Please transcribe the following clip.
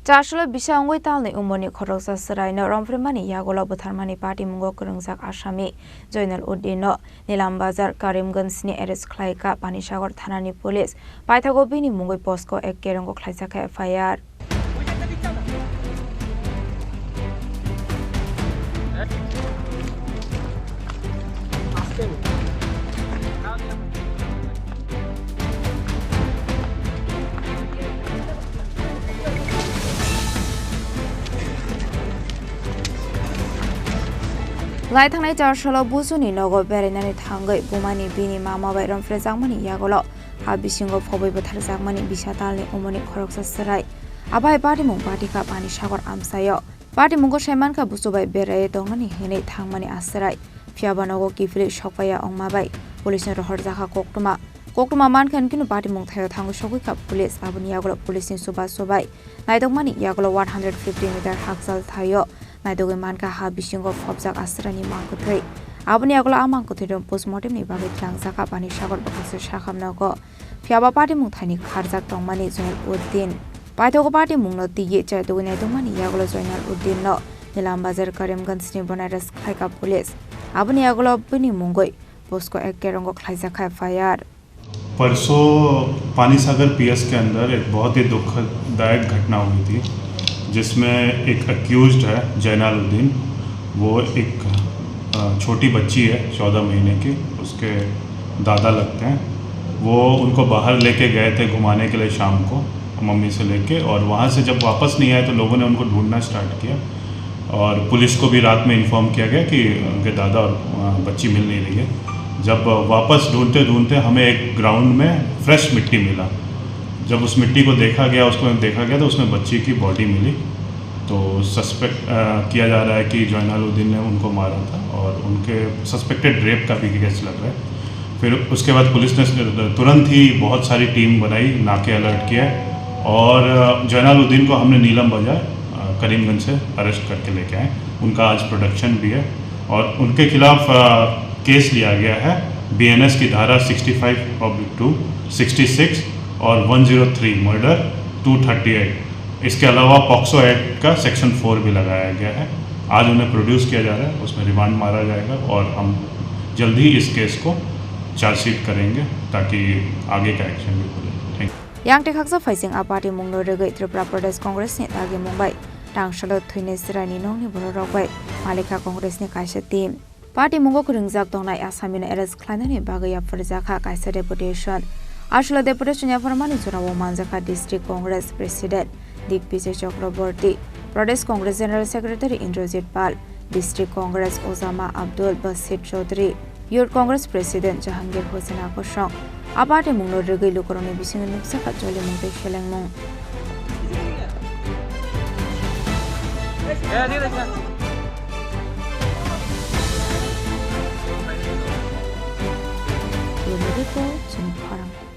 Chasalo Bisa Wngwi Talnwi Umarni Khoroksa Chwraino Rompheremani Yakulo Bwtharmani Patimungo Kwrwngjak Asami Joynal Uddinno Nilam bazaar Karimganj ni arrest Khlaikha Panisagar Thanani police Paithango Bini Mungwi POSCO Kerongo Khlaijakha FIR Thanani Chasalo Buzuni Nogo Berenani Thangai Bumani Bini Mama by Rompheremani Yakulo Habisingo Fobi Bwtahrnai Bisa Talnwi Umarni Khoroksa Chwraino Abai Patimungo Patika Panisagar Amsayo Patimungo Semanka Busu by Bere Dongani Hene Thangmani Asrai Fiabanogo Kifli Shokpaya Ongmabai Police Khlaijakha Koktuma Mankan Kinu Patimungo Thayo Thango Shokika Police Abuni Yakulo Police Subai Naidongmani Yakulo 150-meter Haksal Thayo Naidogi manka Habisingo Wngwi Asrani Mankuthai Abuni Yakulo Amangkuthai postmortem ni bagi Khlaijakha Panisagar Bakasa Shakhamnago Fiaba Patimungo Thani Kharjak Tongmani Joynal Uddinno Paithango Patimungo Tigi Chaidogi Naidongmani Yakulo Joynal Uddinno Nilam bazaar Karimganj ni Bonaras Khlaikha police Abuni Yakulo Bini Mungwi POSCO Kerongo Khlaijakha FIR परसों Panisagar PS के अंदर एक बहुत ही दुखदायक घटना हुई थी जिसमें एक अक्यूज्ड है जोयनाल वो एक छोटी बच्ची है 14 महीने की, उसके दादा लगते हैं। वो उनको बाहर लेके गए थे घुमाने के लिए शाम को मम्मी से लेके, और वहाँ से जब वापस नहीं आए तो लोगों ने उनको ढूंढना स्टार्ट किया और पुलिस को भी रात में इन्फॉर्म किया गया कि उनके दादा और बच्ची मिल नहीं रही है। जब वापस ढूंढते ढूंढते हमें एक ग्राउंड में फ्रेश मिट्टी मिला। जब उस मिट्टी को देखा गया तो उसमें बच्ची की बॉडी मिली। तो सस्पेक्ट किया जा रहा है कि जोयनाल ने उनको मारा था और उनके सस्पेक्टेड रेप का भी केस लग रहा है। फिर उसके बाद पुलिस ने तुरंत ही बहुत सारी टीम बनाई, नाके अलर्ट किया और जोयनाल को हमने नीलम बाजार करीमगंज से अरेस्ट करके लेके आए। उनका आज प्रोडक्शन भी है और उनके खिलाफ केस लिया गया है BNS की धारा 65/2, 66 और 103 मर्डर 238। इसके अलावा POSCO एक्ट का सेक्शन 4 भी लगाया गया है। आज उन्हें प्रोड्यूस किया जा रहा है, उसमें रिमांड मारा जाएगा और हम जल्द ही इस केस को चार्जशीट करेंगे ताकि आगे का एक्शन भी हो जाए। Yang Khoroksa Chwraino Patimungo Rgai Tripura Pradesh Congress ni Tagi Mumbai Chasalo Thuine Sirani Nongni Bororokbai Khlaikha Congress ni Kaisa team Patimungo Kwrwngjak Dongnai Asami na arrest Thanani Bagaya Khlaikha Kaisa deputation Asalo deputation Yafarmani Jorawo Manjaka District Congress President Bisa Chakraborty Pradesh Congress General Secretary Indrajit Pal District Congress Osama Abdul Basit Chaudhary Youth Congress President Jahangir Hossain Akosong Patimungo Rgai Lukoroni Bising Nuksaka Joli Mungtai Shelengmung Chini Khorang